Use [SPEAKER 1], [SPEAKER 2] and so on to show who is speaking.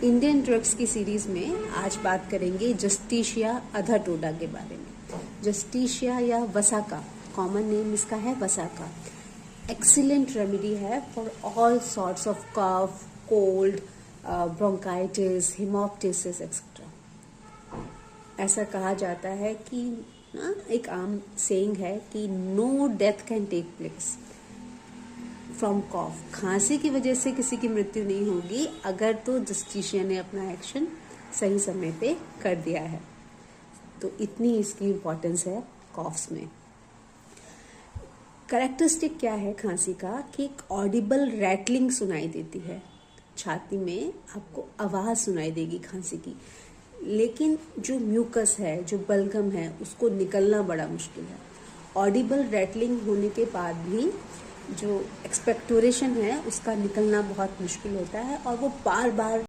[SPEAKER 1] Indian drugs की series में आज बात करेंगे जस्टिशिया अधा टोडा के बारे में। जस्टिशिया या वसाका, कॉमन नेम इसका है वसाका। एक्सीलेंट रेमेडी है for all sorts of cough, cold, bronchitis, haemoptysis et cetera. ऐसा कहा जाता है कि एक आम सेइंग है कि no death can take place from cough. खांसी की वजह से किसी की मृत्यु नहीं होगी अगर तो जस्टिशिया ने अपना एक्शन सही समय पे कर दिया है। तो इतनी इसकी इम्पोर्टेंस है कॉफ्स में। कैरेक्टरिस्टिक क्या है खांसी का कि एक ऑडिबल रैटलिंग सुनाई देती है, छाती में आपको आवाज़ सुनाई देगी खांसी की, लेकिन जो म्यूकस है, जो बलगम है, उसको निकलना बड़ा मुश्किल है। ऑडिबल रैटलिंग होने के बाद भी जो एक्सपेक्टोरेशन है उसका निकलना बहुत मुश्किल होता है और वो बार बार